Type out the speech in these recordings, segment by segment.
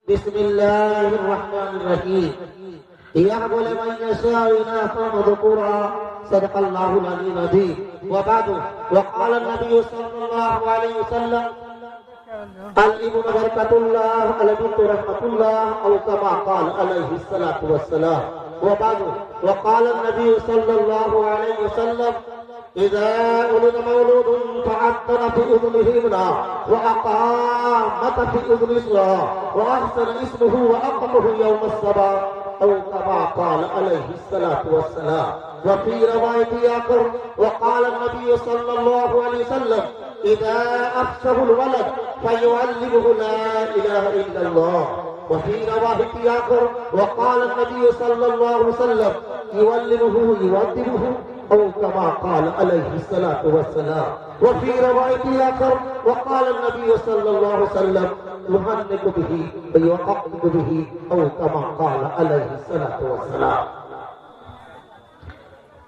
بسم الله الرحمن الرحيم يهب لمن يشاء إناثا وذكورا صدق الله العلي العظيم وبعد وقال النبي صلى الله عليه وسلم الابن بركة الله البنت رحمة الله أو كما قال عليه الصلاة والسلام وبعد وقال النبي صلى الله عليه وسلم إذا ولد مولود فعطر في أذنه اليمنى وأقامت في أذن اليسرى وأحسن اسمه وأقمه يوم الصبا أو كما قال عليه الصلاة والسلام وفي رواية آخر وقال النبي صلى الله عليه وسلم إذا أخشه الولد فيعلمه لا إله إلا الله وفي رواية آخر وقال النبي صلى الله عليه وسلم يعلمه يؤدبه أو كما قال عليه الصلاة والسلام وفي رواية آخر وقال النبي صلى الله عليه وسلم يهنئ به ويوقظ به أو كما قال عليه الصلاة والسلام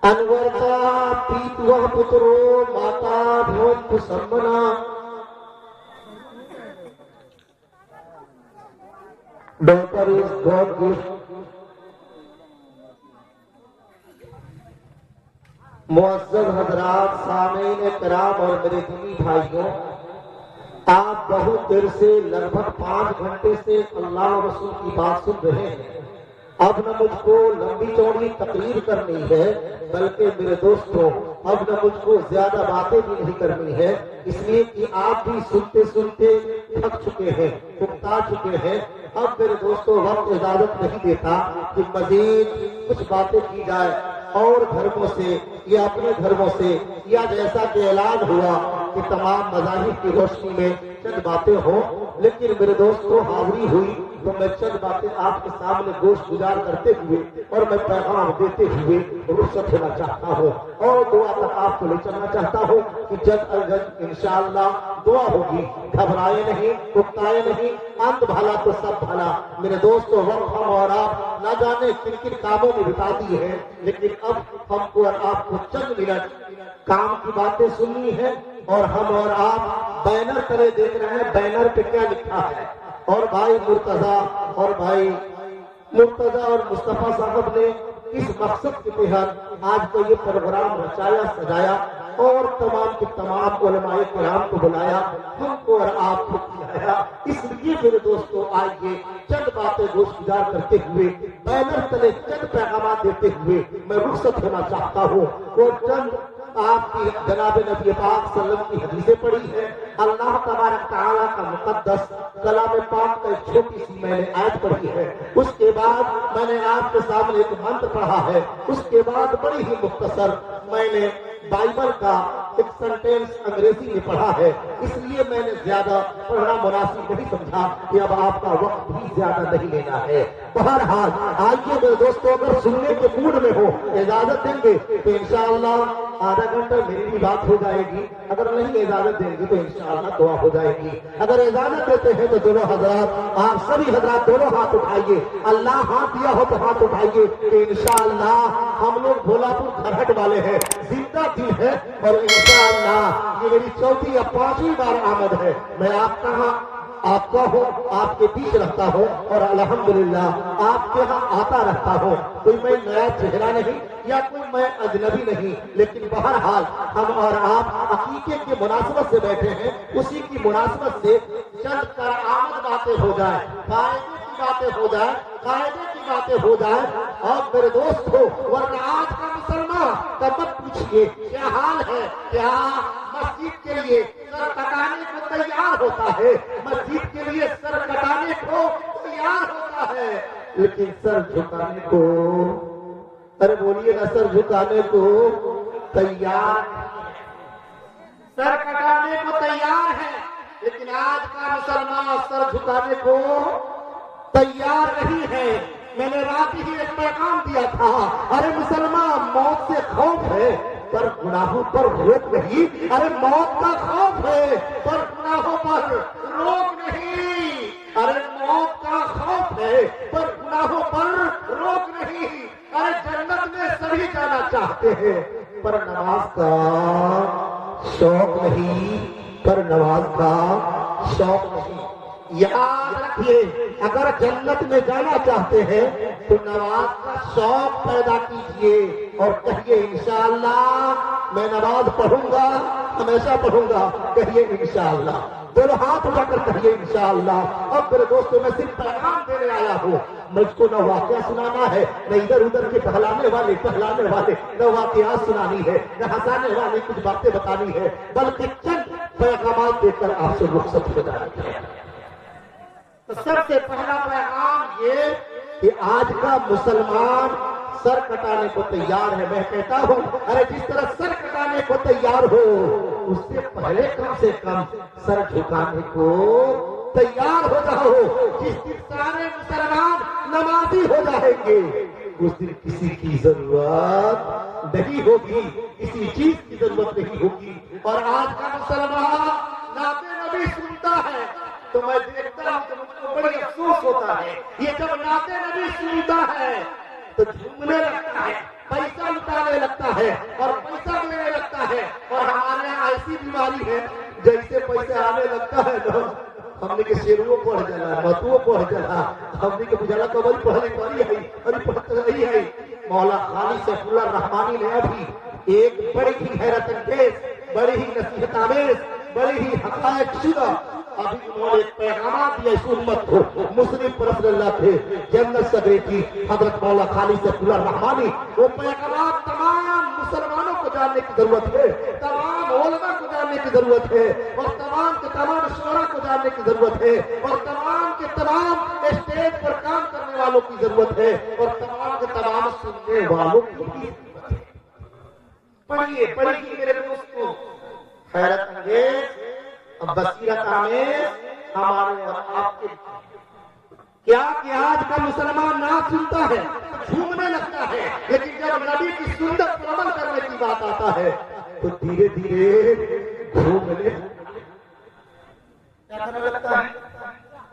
انور کا پیتوا پترو ماتا بھوم کسمنا ڈاکٹر از گاڈ گفٹ. معزز حضرات، سامعین کرام اور میرے دینی بھائیوں، آپ بہت دیر سے لگ بھگ 5 گھنٹے سے اللہ رسول کی بات سن رہے ہیں. اب نہ مجھ کو لمبی چوڑی تقریر کرنی ہے، بلکہ میرے دوستوں اب نہ مجھ کو زیادہ باتیں بھی نہیں کرنی ہے، اس لیے کہ آپ بھی سنتے سنتے تھک چکے ہیں، اکتا چکے ہیں. اب میرے دوستوں وقت اجازت نہیں دیتا کہ مزید کچھ باتیں کی جائے اور گھروں سے یا اپنے گھروں سے، یا جیسا کہ اعلان ہوا کہ تمام مذاہب کی روشنی میں چند باتیں ہوں. لیکن میرے دوستوں حاضری ہوئی تو میں چند باتیں آپ کے سامنے گوشت گزار کرتے ہوئے اور میں پیغام دیتے ہوئے رخصت ہونا چاہتا ہوں اور دعا تک آپ کو لے چلنا چاہتا ہوں کہ جلد از جلد انشاءاللہ دعا ہوگی. گھبرائے نہیں، اکتائے نہیں، انت بھلا تو سب بھلا. میرے دوستوں وقت ہم اور آپ نہ جانے کن کن کاموں میں بتا دی ہے، لیکن اب ہم کو اور آپ کو چند منٹ کام کی باتیں سننی ہے. اور ہم اور آپ بینر کرے دیکھ رہے ہیں، بینر پہ کیا لکھا ہے. اور بھائی مرتضیٰ اور مصطفیٰ صاحب نے اس مقصد کے تحت آج کو یہ پروگرام رچایا سجایا اور تمام کے تمام علماء کرام کو بلایا، ہم کو اور آپ کو کھلایا. اس لیے میرے دوستوں آئیے چند باتیں گوشت گزار کرتے ہوئے، بینر تلے چند پیغامات دیتے ہوئے میں رخصت ہونا چاہتا ہوں. اور چند آپ کی جناب نبی پاک صلی اللہ علیہ وسلم کی حدیثیں پڑھی ہیں. اللہ تبارک تعالیٰ کا مقدس کلام پاک کا ایک چھوٹی سی میں نے آیت پڑھی ہے. اس کے بعد میں نے آپ کے سامنے ایک منتر پڑھا ہے. اس کے بعد بڑی ہی مختصر میں نے بائبل کا ایک سینٹینس انگریزی میں پڑھا ہے. اس لیے میں نے زیادہ پڑھنا مناسب نہیں سمجھا کہ اب آپ کا وقت بھی زیادہ نہیں لینا ہے. بہرحال آئیے میرے دوستوں، اگر سننے کے موڈ میں ہو اجازت دیں گے تو انشاءاللہ آدھا گھنٹہ میری بھی بات ہو جائے گی. اگر نہیں اجازت دیں گے تو انشاءاللہ دعا ہو جائے گی. اگر اجازت دیتے ہیں تو دونوں حضرات، آپ سبھی حضرات دونوں ہاتھ اٹھائیے. اللہ ہاتھ دیا ہو تو ہاتھ اٹھائیے کہ انشاءاللہ ہم لوگ بھولا پور گھرہٹ والے ہیں، زندہ دل ہے اور انشاءاللہ یہ میری 4تھی یا 5ویں بار آمد ہے. میں آپ کہاں آپ کا ہوں، آپ کے بیچ رہتا ہوں اور الحمدللہ آپ کے ہاں آتا رہتا ہوں. کوئی میں نیا چہرہ نہیں یا کوئی میں اجنبی نہیں، لیکن بہرحال ہم اور آپ عقیقے کی مناسبت سے بیٹھے ہیں. اسی کی مناسبت سے چند کارآمد باتیں ہو جائیں، فائدے کی باتیں ہو جائیں، قاعدے کی باتیں ہو جائیں. اور میرے دوست ہو، ورنہ آج کا مسلمان کا مت پوچھئے کیا حال ہے. کیا مسجد کے لیے سر کٹانے کو تیار ہوتا ہے، مسجد کے لیے سر کٹانے کو تیار ہوتا ہے، لیکن سر جھکانے کو، ارے بولیے نا، سر جھکانے کو تیار، سر کٹانے کو تیار ہے، لیکن آج کا مسلمان سر جھکانے کو تیار نہیں ہے. میں نے رات ہی ایک پیغام دیا تھا، ارے مسلمان موت سے خوف ہے پر گناہوں پر روک نہیں. ارے موت کا خوف ہے پر گناہوں پر روک نہیں. ارے موت کا خوف ہے پر گناہوں پر روک نہیں. ارے جنت میں سبھی جانا چاہتے ہیں پر نماز کا شوق نہیں، پر نماز کا شوق نہیں. یاد رکھیے اگر جنت میں جانا چاہتے ہیں تو نماز کا شوق پیدا کیجیے اور کہیے انشاءاللہ میں نماز پڑھوں گا، ہمیشہ پڑھوں گا، کہیے انشاءاللہ، دونوں ہاتھ اٹھا کر کہیے انشاءاللہ۔ اب میرے دوستوں میں صرف پیغام دینے آیا ہوں، مجھ کو نہ واقعہ سنانا ہے، نہ ادھر ادھر کے پہلانے والے نہ واقعات سنانی ہے، نہ ہنسانے والے کچھ باتیں بتانی ہے، بلکہ چند پیغامات دے کر آپ سے رخصت ہو جاتے ہیں۔ تو سب سے پہلا پیغام یہ کہ آج کا مسلمان سر کٹانے کو تیار ہے۔ میں کہتا ہوں ارے جس طرح سر کٹانے کو تیار ہو اس سے پہلے کم سے کم سر جھکانے کو تیار ہو جاؤ۔ جس دن سارے مسلمان نمازی ہو جائیں گے اس دن کسی کی ضرورت نہیں ہوگی، کسی چیز کی ضرورت نہیں ہوگی۔ اور آج کا مسلمان نعت نبی سنتا ہے تو میں دیکھتا ہوں کہ مجھ کو بڑی افسوس ہوتا ہے، یہ جب نعت نبی سنتا ہے تو جھومنے لگتا ہے، پیسہ لٹانے لگتا ہے اور پیسہ دینے لگتا ہے۔ اور ہمارے یہاں ایسی بیماری ہے جیسے پیسے آنے لگتا ہے نا ہم نے کہ شیروں پڑھ جلا، متو پڑھ جلا، ہم نے کہ بجلا کبھی پڑھنے پڑی ہے اور پڑھ رہی ہے۔ مولا خالی سیف اللہ رحمانی نے ابھی ایک بڑی ہی حیرت انگیز، بڑی ہی نصیحت آمیز، بڑی ہی حقائق شدہ ابھی انہوں نے پیغامات دیا اس امت کو۔ مسلم پر رسول اللہ تھے جنت صدرے کی حضرت مولا خالی سیف اللہ رحمانی، وہ پیغامات تمام مسلمانوں کو جاننے کی ضرورت ہے، تمام علماء کو جاننے کی ضرورت ہے، اور تمام کے تمام شعراء کو جاننے کی ضرورت ہے، اور تمام کے تمام اسٹیج پر کام کرنے والوں کی ضرورت ہے، اور تمام کے تمام سننے والوں کی بھی ضرورت ہے۔ پڑھیے میرے دوستوں، حیرت انگیز بصیرت آمیز ہمارے اور آپ کے کیا کہ آج کا مسلمان نعت سنتا ہے، جھومنے لگتا ہے، لیکن جب نبی کی سنت پر عمل کرنے کی بات آتا ہے تو دھیرے دھیرے جھومنے لگتا ہے،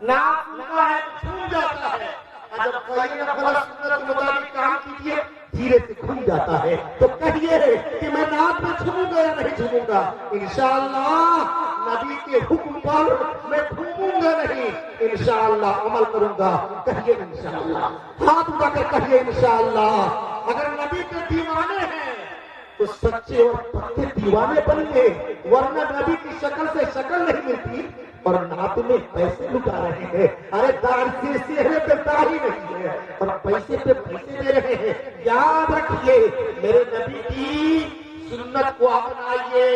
نعت سنتا ہے جھوم جاتا ہے، اور جب کہیں نہ غلط سنت کے مطابق کام کیجیے دھیرے سے کھل جاتا ہے۔ تو کہیے کہ میں نعت میں جھوموں گا یا نہیں جھوموں گا؟ انشاءاللہ نبی کے حکم پر میں گھوموں گا نہیں، انشاءاللہ عمل کروں گا۔ کہیے انشاءاللہ، ہاتھ اٹھا کر کہیے انشاءاللہ۔ اگر نبی کے دیوانے ہیں تو سچے اور پکے دیوانے بنیے، ورنہ نبی کی شکل سے شکل نہیں ملتی اور نعت میں پیسے لٹا رہے ہیں۔ ارے داڑھی سے چہرے پہ داڑھی نہیں ہے اور پیسے پہ پیسے دے رہے ہیں۔ یاد رکھیے میرے نبی کی سنت کو اپنائیے،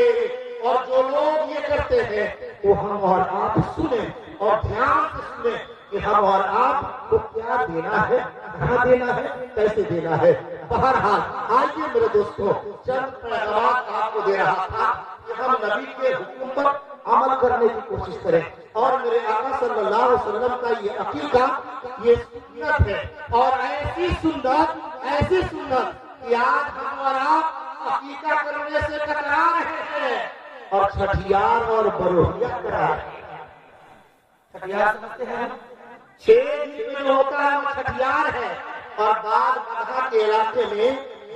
اور جو لوگ یہ کرتے ہیں وہ ہم اور آپ سنیں اور دھیان سے سنیں کہ ہم اور آپ کو کیا دینا ہے، کہاں دینا ہے، کیسے دینا ہے۔ بہرحال آئیے میرے دوستوں، چند پیغامات آپ کو دے رہا تھا کہ ہم نبی کے حکم پر عمل کرنے کی کوشش کریں، اور میرے آقا صلی اللہ علیہ وسلم کا یہ عقیدہ، یہ سنت ہے، اور ایسی سنت کہ آج ہم اور آپ عقیدہ کرنے سے کترا رہے ہیں اور چھٹیار اور بروہیا کرا رہے ہیں۔ چھٹیار سمجھتے ہیں؟ 6 دن میں جو ہوتا ہے وہ چھٹیار ہے، اور بعد مدہ کے علاقے میں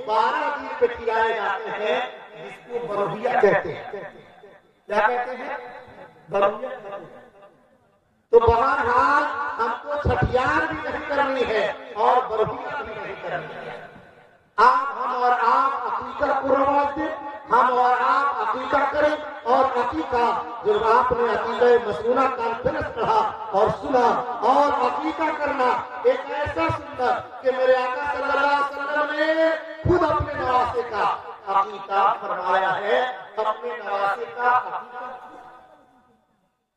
12 دن پہ کھلائے جاتے ہیں جس کو بروہیا کہتے ہیں۔ کیا کہتے ہیں؟ بروہیا کہتے ہیں۔ تو بہرحال ہم کو چھٹیار بھی نہیں کرنی ہے اور بروہیا بھی نہیں کرنی ہے۔ ہم اور آپ عقیدہ کو رواج دیں، ہم اور آپ عقیدہ کریں، اور عقیدہ جب آپ نے عقیدہ مسنونہ کانفرنس پڑھا اور سنا، اور عقیدہ کرنا ایک ایسا سنت کہ میرے آقا صلی اللہ علیہ وسلم نے خود اپنے نواسے کا عقیدہ فرمایا ہے۔ اپنے نواسے کا عقیدہ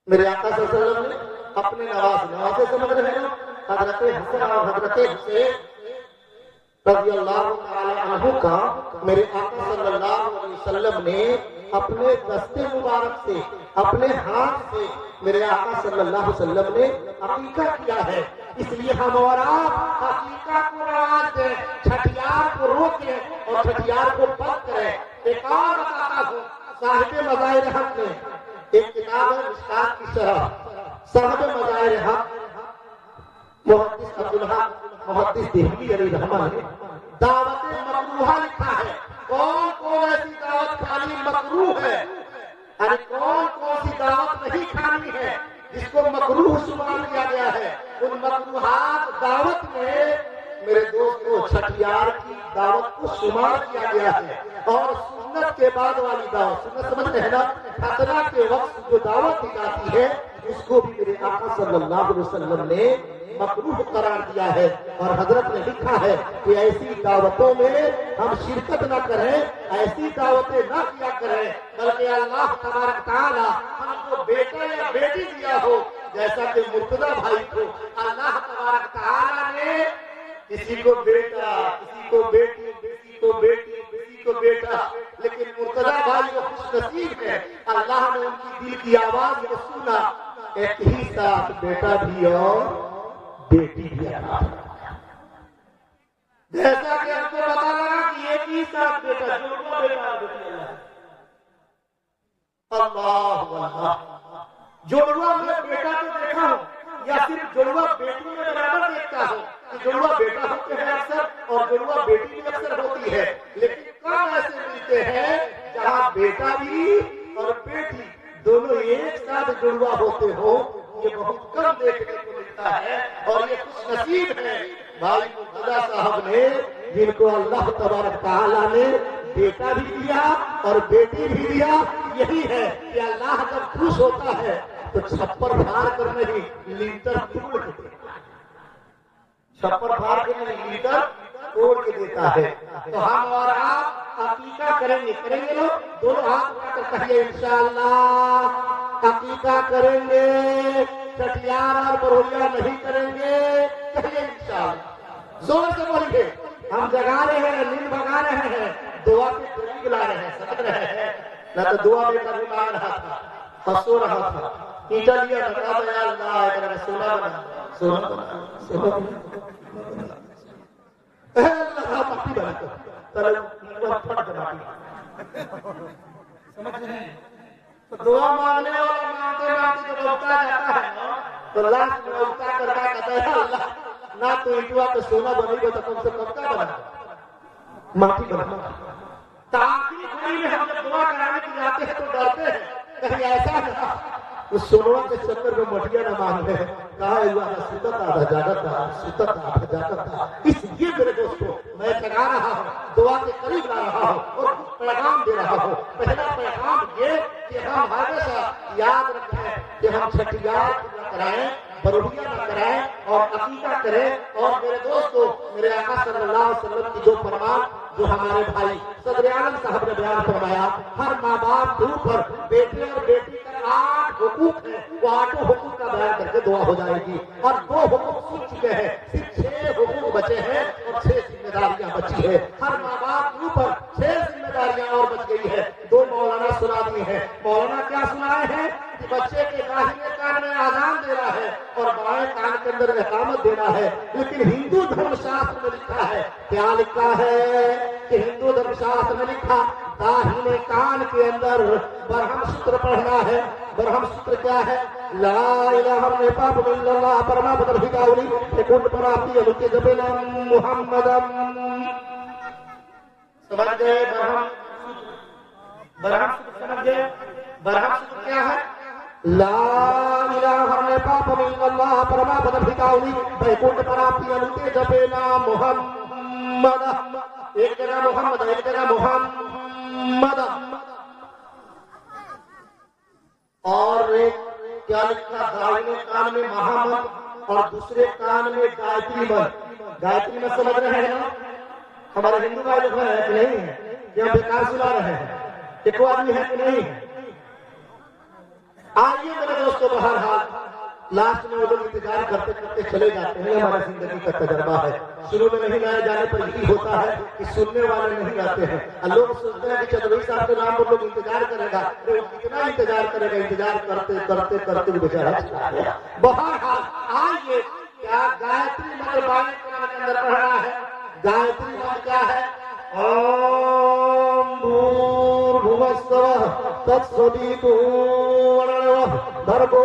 میرے آقا صلی اللہ علیہ وسلم نے اپنے نواسے سمجھ رہے ہیں حضرت حسن اور حضرت حسین رضی اللہ تعالی عنہ کا میرے آقا صلی اللہ علیہ وسلم نے اپنے دستے مبارک سے، اپنے ہاتھ سے میرے آقا صلی اللہ علیہ وسلم نے عقیقہ کیا ہے۔ اس لیے ہم اور آپ عقیقہ کو رواج دیں، چھٹیار کو روکیں اور چھٹیار کو بند کریں۔ ایک اور بتاتا ہوں، صاحب مظاہر حق نے ایک کتاب ہے مشکات کی شرح، صاحب مظاہر حق محدث عبدالحق محدث دہلوی علیہ رحمہ نے دعوت مکروہ لکھا ہے۔ کون ایسی دعوت کھانی مکروہ ہے، یعنی کون سی دعوت نہیں کھانی ہے جس کو مکروہ شمار شمار کیا گیا ہے. اور سنت کے بعد والی دعوت، سنت سمجھتے ہیں نا، ختنہ کے وقت جو دعوت دی جاتی ہے اس کو بھی میرے آقا صلی اللہ علیہ وسلم نے مکروہ قرار دیا ہے. اور حضرت نے لکھا ہے کہ ایسی دعوتوں میں ہم شرکت نہ کریں، ایسی دعوتیں نہ کیا کریں، بلکہ اللہ تبارک تعالی ہم کو بیٹا یا بیٹی دیا ہو، جیسا کہ مرتضی بھائی کو اللہ تبارک تعالی نے کسی کو بیٹا، کسی کو بیٹی، کسی کو بیٹی، کسی کو بیٹا، لیکن مرتضی بھائی کو خوش نصیب ہے، اللہ نے ان کی دل کی آواز کو سنا، ایک ہی ساتھ بیٹا بھی اور بیٹی بھی عطا فرمایا. جیسا کہ ہم کو پتا لگا کہ ایک ہی ساتھ بیٹا، جڑواں بیٹا اور بیٹی اللہ اللہ. جڑواں میں بیٹا تو دیکھا ہوں، یا صرف جڑواں بیٹی میں برابر دیکھتا ہوں کہ جڑواں بیٹا ہوتے ہیں اکثر اور جڑواں بیٹی بھی اکثر ہوتی ہے، لیکن کم ایسے ملتے ہیں جہاں بیٹا بھی اور بیٹی دونوں ایک ساتھ جڑواں ہوتے ہو. یہ بہت کم دیکھنے کو ملتا ہے اور یہ خوش نصیب ہے بھائی مرتضی صاحب نے، جن کو اللہ تبارک تعالیٰ نے بیٹا بھی دیا اور بیٹی بھی دیا. یہی ہے کہ اللہ جب خوش ہوتا ہے تو چھپر پھاڑ کر نہیں، لیٹر توڑ کے دیتا ہے. چھپر پھاڑ کے نہیں، لیٹر توڑ کے دیتا ہے. تو ہم اور آپ عقیقہ کریں گے لوگ دونوں ہاتھ اٹھا کر کہیے انشاءاللہ عقیقہ کریں گے، چٹیار اور برویا نہیں کریں گے، کہیے انشاءاللہ. زور سے بولیے. ہم جگا رہے ہیں، نیند بھگا رہے ہیں، دعا کے قریب لا رہے ہیں، سمجھ رہے ہیں نہ؟ تو دعا میں کبھی مانگ رہا تھا اور سو رہا تھا، اینٹا لیا بتا دیا اللہ سونا بنا، سونا بنا، سونا بنا، اللہ مٹی بنا کر سمجھ رہے ہیں. دعا مانگنے والا مانگتے مانگتے جب اٹھتا جاتا ہے تو لاسٹ میں اٹھتا کر کہتا ہے اللہ نہ تو اینٹوا تو سونا بنے گا تو کم سے کم کیا بنا، مٹی بنا. تاخیر گھڑی میں ہم جب دعا کرانے کے جاتے ہیں تو ڈرتے ہیں کہیں ایسا نہ اس سونوا کے چکر میں مٹیا نہ مانگ لے. کہا ہوا نہ سوتا تھا جاگت تھا، سوتا تھا جاگت تھا. اس لیے میرے دوستوں میں جگا رہا ہوں، دعا کے قریب لا رہا ہوں اور پیغام دے رہا ہوں. پہلا پیغام یہ کہ ہم ہمیشہ یاد رکھیں کہ ہم چھٹیات نہ کرائیں، برویا نہ کرائیں اور عقیقہ کریں. اور میرے دوستوں میرے آقا صلی اللہ علیہ وسلم کی جو فرمان جو ہمارے بھائی صدر عالم صاحب نے بیان فرمایا، ہر ماں باپ کے اوپر بیٹے اور بیٹی کا 8 حقوق ہے، وہ 8 حقوق کا بیان کر کے دعا ہو جائے گی. اور 2 حقوق سن چکے ہیں، صرف 6 حقوق بچے ہیں اور 6 ذمہ داریاں بچی ہے. ہر ماں باپ کے اوپر 6 ذمہ داریاں اور بچ گئی ہے. 2 مولانا سنا دی ہیں. مولانا کیا سنائے ہیں کہ بچے کے داہنے کان میں آذان دینا ہے اور بائیں کان کے اندر اقامت دینا ہے. لیکن ہندو دھرم شاستر میں لکھا ہے، کیا لکھا ہے کہ ہندو دھرم شاستر میں لکھا داہنے کان کے اندر برہم سوتر پڑھنا ہے. برہم سوتر کیا ہے؟ لا الہ الا اللہ پرما بدر بھگاوری کنڈ پراپتی الکے جبنا محمدم. سمجھ گئے برہم سوتر سمجھ گئے؟ برہم سوتر کیا ہے؟ لا الہ الا اللہ پرما بدر بھگاوری کنڈ پراپتی الکے جبنا محمد. ایک جگہ محمد، ایک جگہ محمد. اور کیا لکھا؟ دائیں کان میں محمد اور دوسرے کان میں گایتری من. گایتری من سمجھ رہے ہیں ہمارے ہندو بھائی لوگ ہیں کہ نہیں ہے؟ کہ ہم بیکار سنا رہے ہیں کہ کوئی آدمی ہے کہ نہیں ہے؟ آئیے میرے دوستوں بہرحال لاسٹ میں وہ لوگ انتظار کرتے کرتے چلے جاتے ہیں. ہمارا زندگی کا تجربہ ہے. شروع میں نہیں لائے جانے پر یہی ہوتا ہے کہ سننے والے نہیں آتے ہیں. لوگ سوچتے ہیں کہ چتروئی صاحب کے نام پر لوگ انتظار کرے گا، وہ کتنا انتظار کرے گا؟ انتظار کرتے کرتے کرتے وہ بیچارہ چلا گیا. بہرحال آئیے کیا گایتری منتر بائیں کان کے اندر پڑھنا ہے. گایتری منتر کیا ہے؟ اوم بھوربھوسوః تتسدیتو بھرگو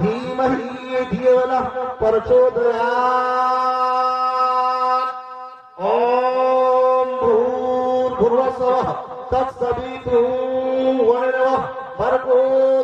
دھیمہی دھیو نః پرچودیات. اوم بھوربھوسوః تتسدیتو بھرگو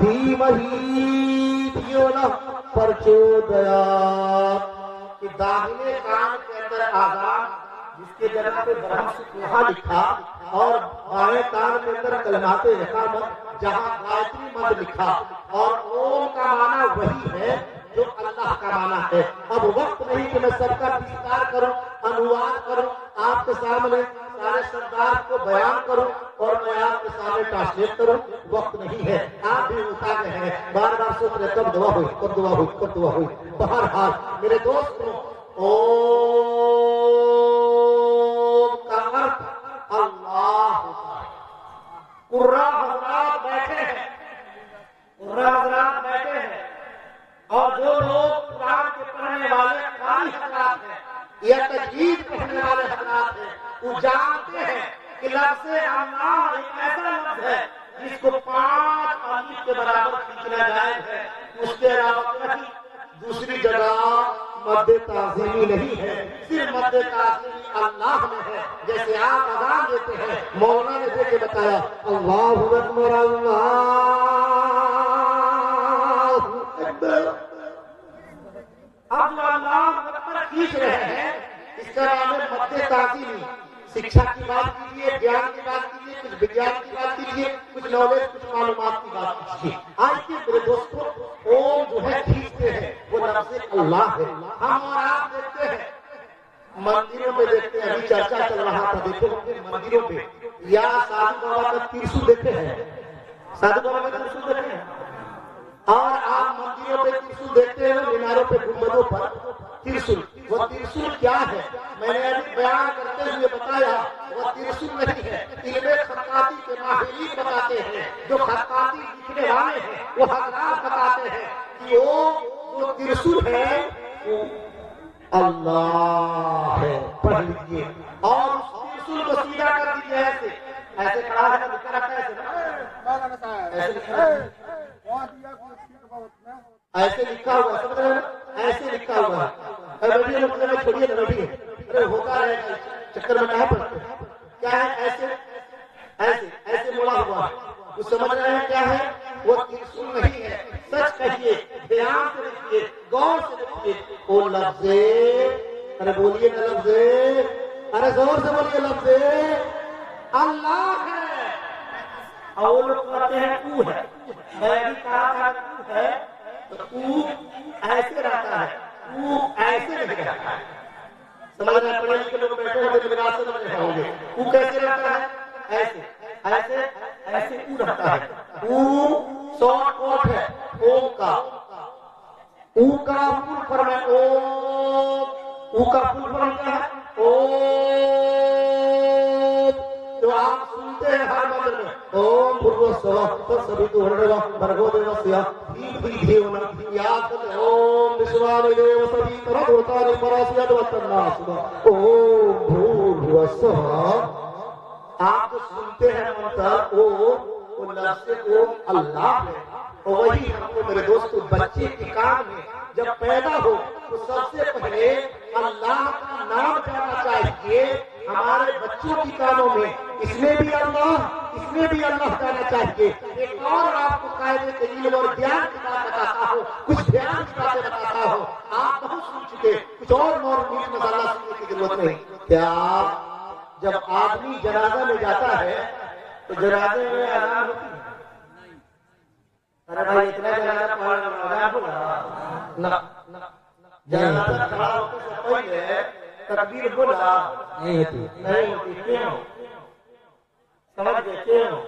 دھیمہی دھیو نಃ پرچودیات. کہ داہنے کان کے اندر آذان، جس کے جگہ پہ برہم سکوہا لکھا اور بائیں کان کے اندر کلمات اقامت جہاں گایتری منتر لکھا اور اوم کا معنی وہی ہے جو اللہ کا معنی ہے۔ اب وقت نہیں کہ میں سب کا وستار کروں، انواد کروں، آپ کے سامنے سارے سردار کو بیان کروں اور میں آپ کے سامنے ٹرانسلیٹ کروں، وقت نہیں ہے۔ آپ بھی اٹھا گئے ہیں، بار بار سوچ رہے کب دعا ہوئی، کب دعا ہوئی، کب دعا ہوئی۔ بہرحال میرے دوستوں، اوم کا ارتھ اللہ ہوتا ہے۔ قرہ حضرات بیٹھے ہیں، قرہ حضرات بیٹھے ہیں، اور جو لوگ قرآن کے پڑھنے والے قاری حضرات ہیں یا تجوید پڑھنے والے حضرات ہیں، وہ جانتے ہیں کہ لفظ اللہ ایک ایسا لفظ ہے جس کو 5 الف کے برابر کھینچنا جائز ہے، اس کے علاوہ کہیں دوسری جگہ مد تعظیمی نہیں ہے، صرف مد تعظیمی اللہ میں ہے۔ جیسے آپ اذان دیتے ہیں، مولانا نے دے کے بتایا اللہ اکبر اللہ اکبر، اب جو اللہ اکبر کھینچ رہے ہیں اس کا نام ہے مد تعظیمی۔ شکشا کی بات کیجیے، گیان کی بات کیجیے، کچھ وگیان کی بات کیجیے، کچھ نالج، کچھ معلومات کی بات کیجیے۔ آج کے میرے دوستوں، اوم جو ہے کھینچتے ہیں وہ لفظ اللہ ہے۔ ہم اور آپ دیکھتے ہیں، مندروں میں دیکھتے ہیں، ابھی چرچا چل رہا تھا، دیکھو اپنے مندروں پہ یا سادھو بابا کا ترسول دیکھتے ہیں، سادھو بابا کا ترسول دیکھتے ہیں، اور آپ مندروں پہ ترسول دیکھتے ہیں، میناروں پہ گنبدوں پر ترسول۔ وہ ترسول کیا ہے؟ میں نے ابھی بیان کرتے ہوئے بتایا، وہ ترسول نہیں ہے۔ علم خطاطی کے ماہرین بتاتے ہیں، جو خطاطی لکھنے والے ہیں وہ حضرات بتاتے ہیں کہ وہ جو ترسول ہے وہ اللہ ہے۔ پڑھ لیجیے اور اس ترسول کو سیدھا کر دیجیے، ایسے ایسے کھڑا ہے، لکھا رکھا ہے، ایسے لکھا ہے، ایسے لکھا ہوا، سمجھ رہے ہیں؟ ایسے لکھا ہوا ہے۔ چھوڑیے ارے ہوتا رہے گا، چکر میں کہاں پڑتے ہیں؟ کیا ہے؟ ایسے ایسے ایسے موڑا ہوا ہے، وہ سمجھ رہے ہیں کیا ہے؟ وہ ترسول نہیں ہے۔ سچ کہیے، دھیان سے دیکھیے، غور سے دیکھیے، وہ لفظ، ارے بولیے نا لفظ، ارے زور سے بولیے لفظ اللہ ہے۔ اور وہ لوگ کہتے ہیں تو ہے، میں بھی کہا تھا تو ہے، تو ایسے رہتا ہے، تو ایسے نہیں رہتا ہے۔ سمجھ رہے ہیں؟ پڑھے لکھے لوگ بیٹھے ہوئے میرا سے سمجھ رہے ہوں گے، وہ کیسے رہتا ہے؟ ایسے ایسے ایسے او رہتا ہے۔ او شارٹ کوٹ ہے اوم کا، او کا فل فارم ہے اوم، او کا فل فارم کیا ہے؟ اوم، جو آپ سنتے ہیں ہر مندر میں، اوم بھرگو سوا سبھی تو ہرڑا بھرگو دیو سیا بھی دیونا یاد اوم وشوانی دیو سبھی طرح ہوتا ہے پراسیا دو تناس اوم بھرگو سوا۔ آپ جو سنتے ہیں منتر وہ لفظ اوم اللہ ہے، اور وہی ہم کو میرے دوستو بچے کے کان میں جب پیدا ہو تو سب سے پہلے اللہ کا نام جانا چاہیے ہمارے بچوں کی کانوں میں، اس میں بھی اللہ جانا چاہیے۔ ایک اور آپ کو قاعدے کے علم اور گیان کی بات بتاتا ہوں، کچھ دھیان کی باتیں بتاتا ہوں، آپ بہت سن چکے، کچھ اور میٹ مسالہ سننے کی ضرورت نہیں۔ کیا جب آدمی جنازہ میں جاتا ہے تو جنازے میں اذان ہوتی ہے؟ ارے بھائی اتنا جنازہ پڑھنا نہ، جنازہ کھڑا ہوتے سے پہلے تکبیر بولا نہیں ہوتی، کیوں؟ سمجھ گئے کیوں؟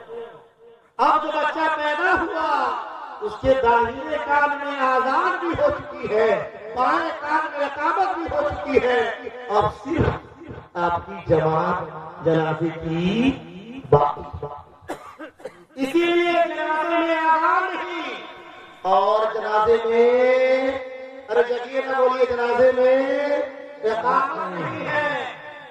اب جو بچہ پیدا ہوا اس کے داہنے کان میں آزان بھی ہو چکی ہے، بائیں کان میں اقامت بھی ہو چکی ہے، اب صرف آپ کی جماعت جنازے کی باقی۔ اسی لیے جنازے میں آزان نہیں، اور جنازے میں، ارے جگیے نہ بولیے، جنازے میں اقامت نہیں ہے۔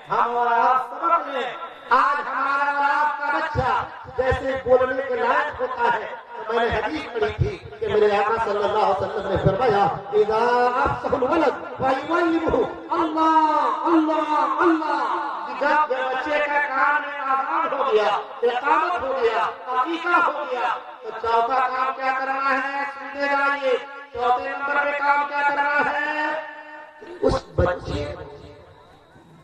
ہم اور آپ سبق لیں، آج ہمارا اور آپ کا بچہ جیسے بولنے کے لائق ہوتا ہے، میں نے حدیث پڑھی تھی کہ میرے آقا صلی اللہ علیہ وسلم نے فرمایا اذا افصح الولد فیعلمہ اللہ اللہ اللہ، جب بچے کا کان میں آزان ہو گیا، اقامت ہو گیا، عقیقہ ہو گیا، تو چوتھا کام کیا کرنا ہے؟ سنتے جائیے، چوتھے نمبر پہ کام کیا کرنا ہے؟ اس بچے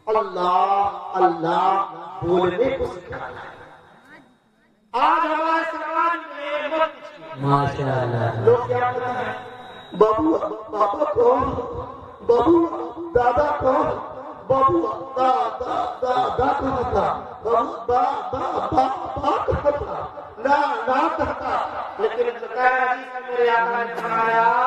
اللہ اللہ بولنے کو سکھانا ہے۔ آج ہمارے سماج میں ماشاءاللہ لوگ کیا کہتے ہیں، بابو بابا کو، بابو دادا کو، بابو دادا دادا کہتا، بابو بابا بابا کہتا، نا نا کہتا، لیکن حدیث میں میرے آقا نے فرمایا